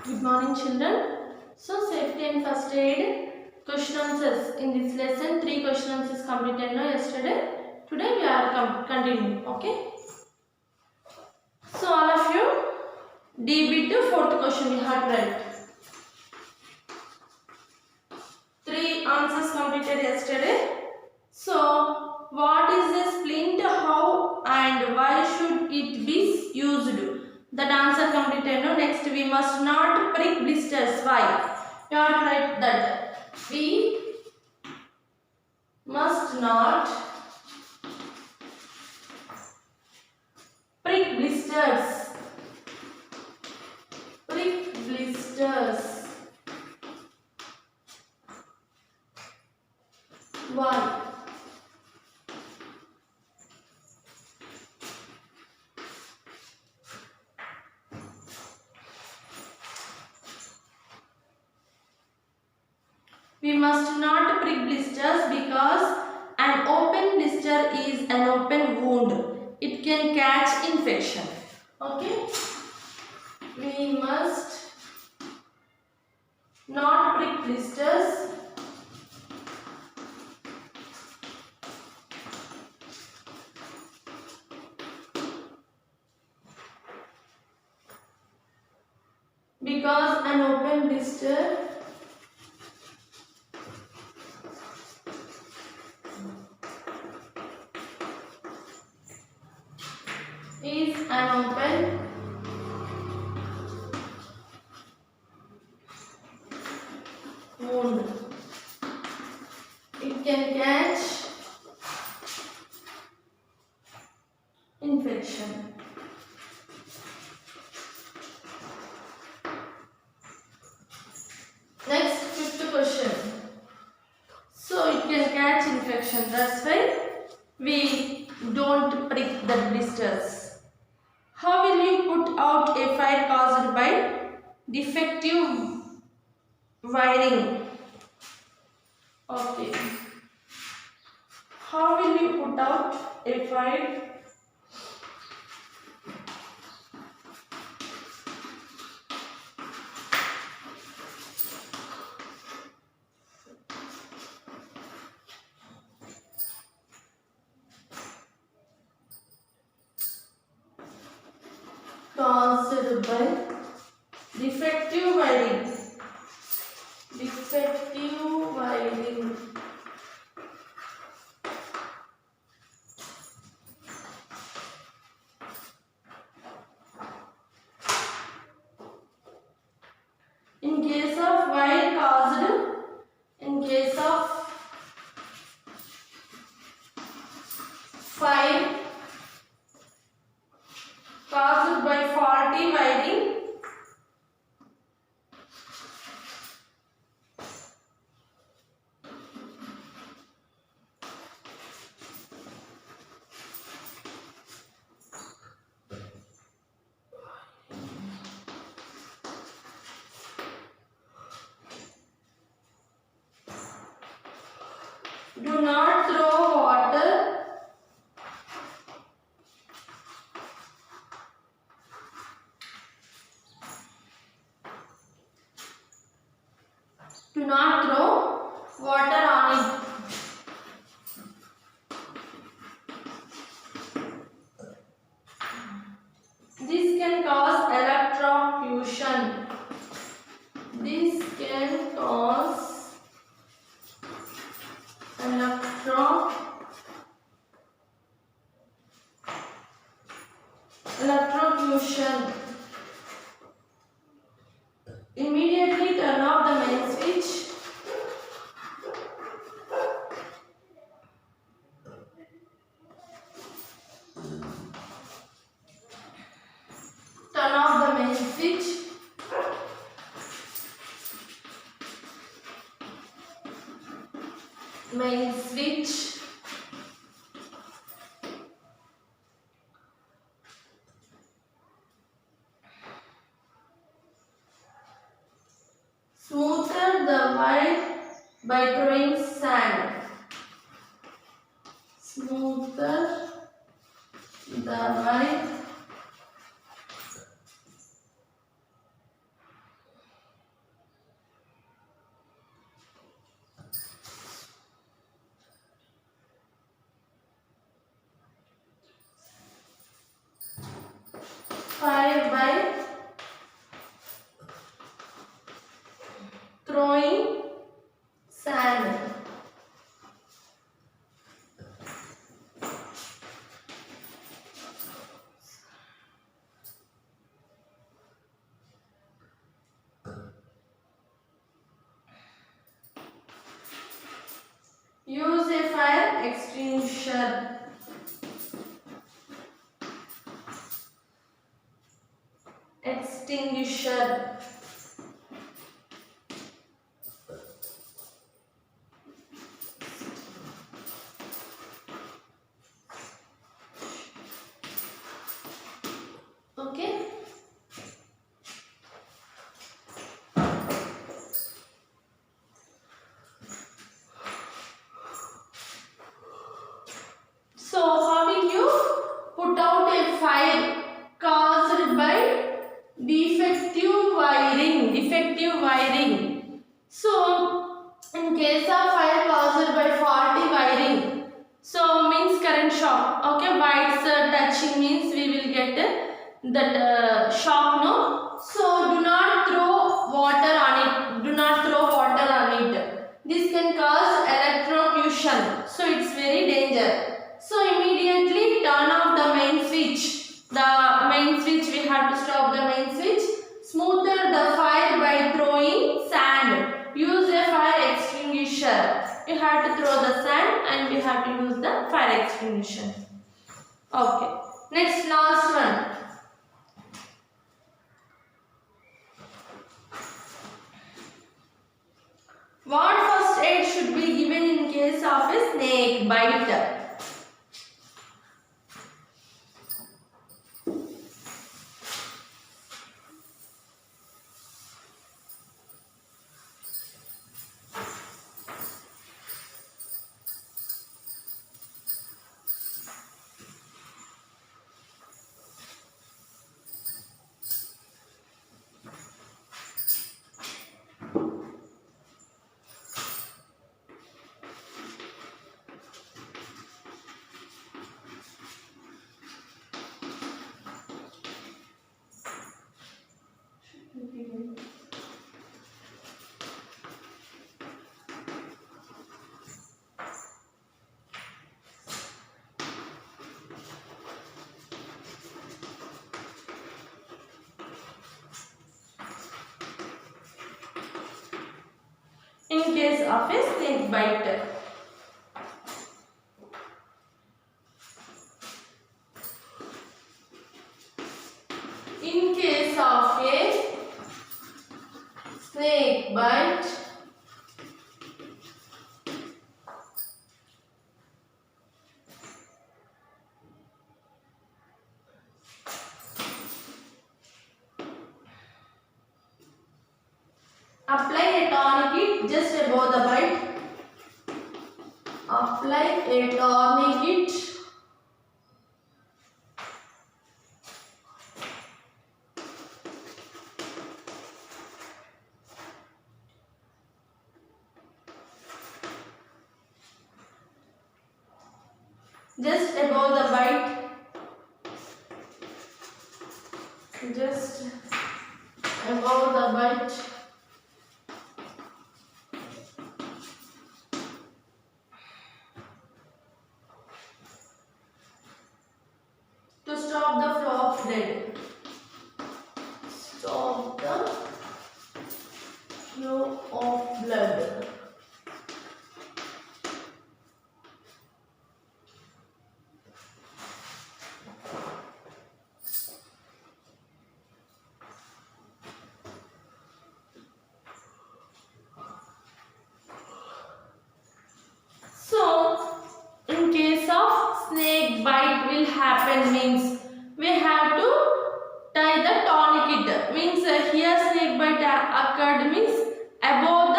Good morning, children. So, safety and first aid question answers in this lesson. 3 question answers completed now yesterday. Today we are continuing. Okay. So, all of you, DB to fourth question we have read. 3 answers completed yesterday. So, what is a splint? How and why should it be used? That answer completed. No, next we must not prick blisters. Why? You have to write that. We must not prick blisters. Prick blisters. Why? We must not prick blisters because an open blister is an open wound. It can catch infection. Okay? We must not prick blisters because an open blister is an open wound. It can catch infection. Next, fifth question. So it can catch infection. That's why we don't prick the blisters. How will you put out a fire caused by defective wiring? Okay. How will you put out a fire caused by defective wiring? Defective wiring. In case of wire caused, in case of fire caused by faulty wiring, do not throw water on it. This can cause electrocution. This can cause electrocution. Immediately turn off the main switch. Turn off the main switch. Main switch. Smoother the wire by throwing sand. Smoother the wire extinguisher. Extinguisher. Okay. So how will you put out a fire caused by defective wiring? Defective wiring. So in case of fire caused by faulty wiring, so means current shock. Okay, wires touching means we will get that shock. No. So do not throw water on it. Do not throw water on it. This can cause electrocution. So it's very dangerous. So immediately turn off the main switch. The main switch, we have to stop the main switch. Smoother the fire by throwing sand. Use a fire extinguisher. You have to throw the sand and you have to use the fire extinguisher. Okay. Next, last one. What first aid should be given in case of a snake bite? In case of a snake bite. In case of a snake bite, apply a tourniquet just above the bite. Apply a tourniquet just above the bite. Just above the bite. To stop the flow of blood. Stop the flow of blood. So, in case of snake bite will happen means we have to tie the tourniquet. Means here snake bite occurred means above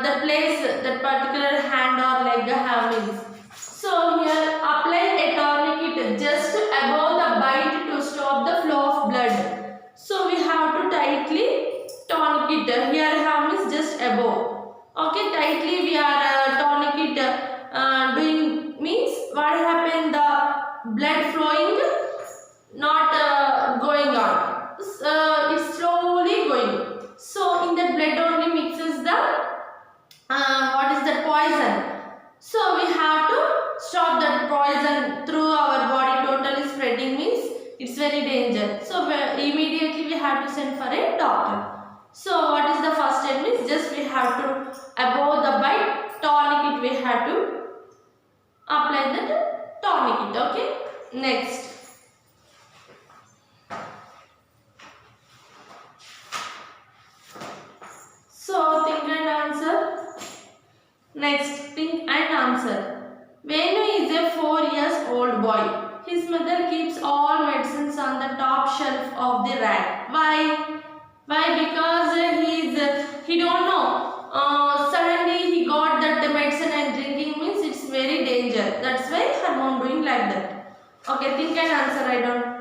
the place that particular hand or leg have means. So here apply a tourniquet just above the bite to stop the flow of blood. So we have to tightly tourniquet. Here have means just above. Okay, tightly we are tourniquet doing means what happened, the blood flowing not going on, it's slowly going. So in that blood only mixes the what is that poison. So we have to stop that poison through our body totally spreading means it's very dangerous. So immediately we have to send for a doctor. So what is the first aid means just we have to above the bite tourniquet we have to apply that tourniquet. Okay. Next. So think and answer. Next, think and answer. Venu is a 4 years old boy. His mother keeps all medicines on the top shelf of the rack. Why? Why? Because he don't know. Suddenly he got that medicine and drinking means it's very danger. That's why her mom doing like that. Okay, think and answer. I don't.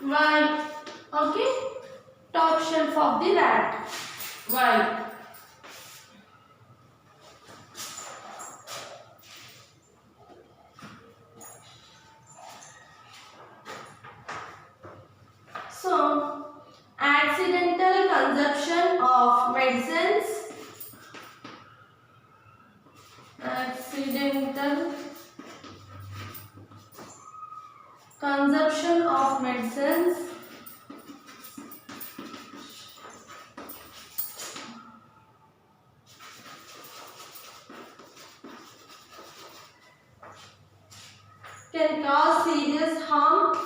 Why? Okay. Top shelf of the rack. Why? So, accidental consumption of medicines. Accidental consumption of medicines can cause serious harm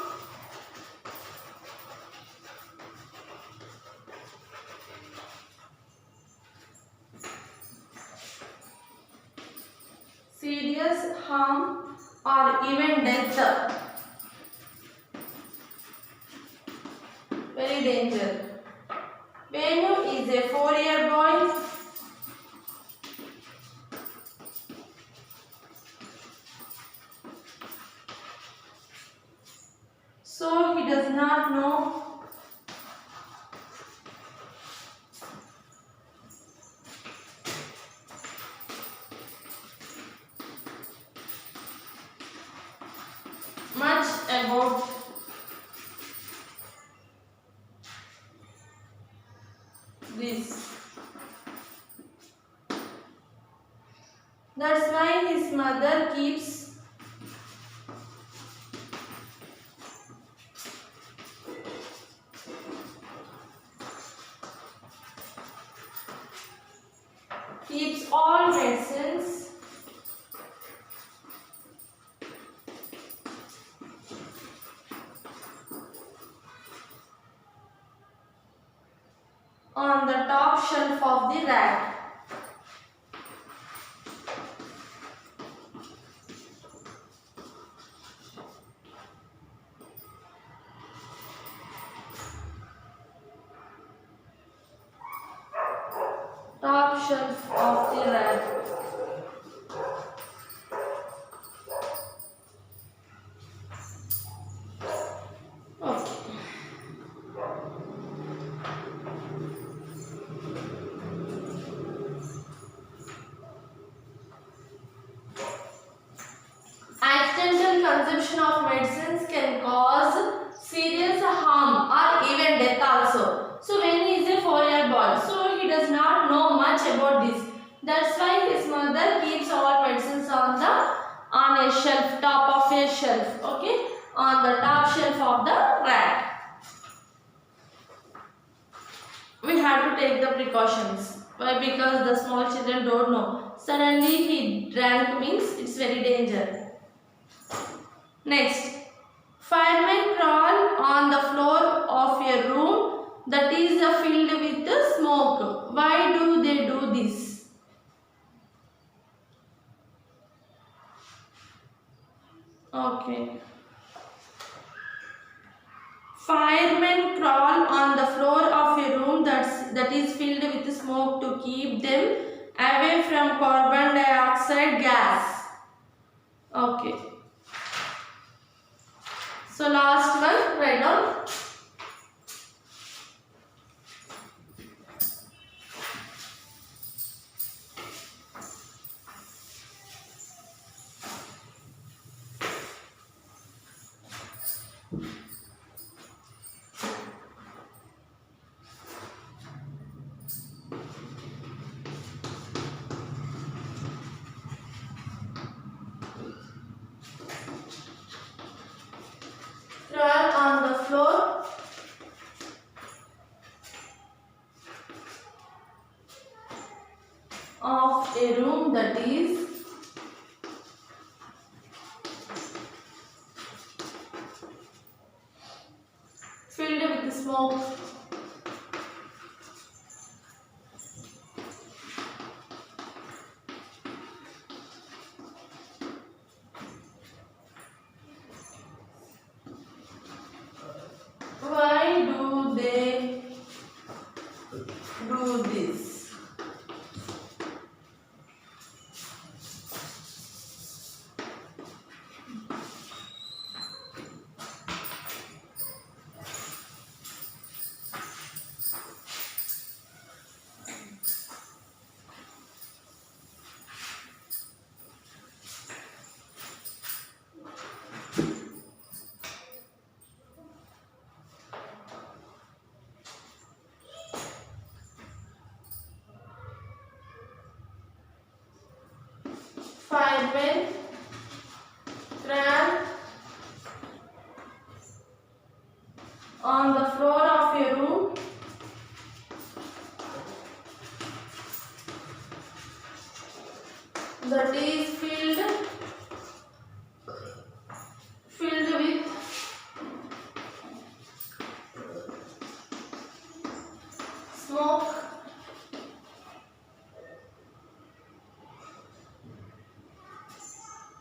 or even death. Very danger. Venu is a 4-year boy. So he does not know much about this. That's why his mother keeps all medicines on the top shelf of the rack. Top shelf of the rack. Okay. Accidental consumption of medicines can cause serious harm or even death also. So when he is a 4-year boy, so he does not know much about this. That's why his mother keeps all medicines on a shelf, top of a shelf, okay, on the top shelf of the rack. We have to take the precautions. Why? Because the small children don't know. Suddenly he drank means it's very dangerous. Next, firemen crawl on the floor of a room that is filled with smoke. Why do they do this? Okay. Firemen crawl on the floor of a room that is filled with smoke to keep them away from carbon dioxide gas. Okay. So last one, write down. Crawl on the floor of a room that is filled with smoke. Why do they do this? Firemen crawl on the floor of a room that is filled with smoke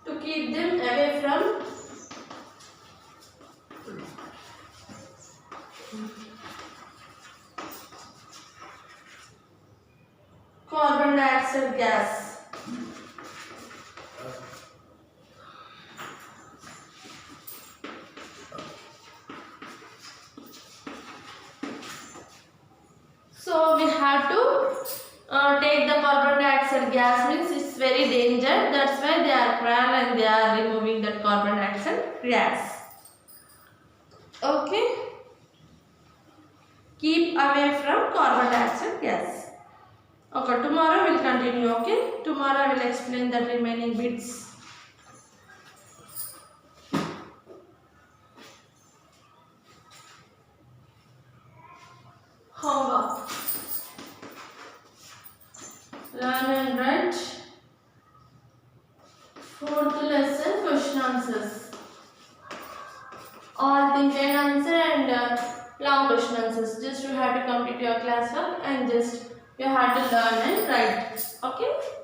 to keep them away from carbon dioxide gas. So we have to take the carbon dioxide gas, means it's very danger. That's why they are crawl and they are removing that carbon dioxide gas. Okay. Keep away from carbon dioxide gas. Okay, tomorrow we'll continue. Okay, tomorrow I will explain the remaining bits. Homework. Learn and write. Fourth lesson, question answers. All think and answer and long question answers. Just you have to complete your classwork and just you have to learn and write. Okay.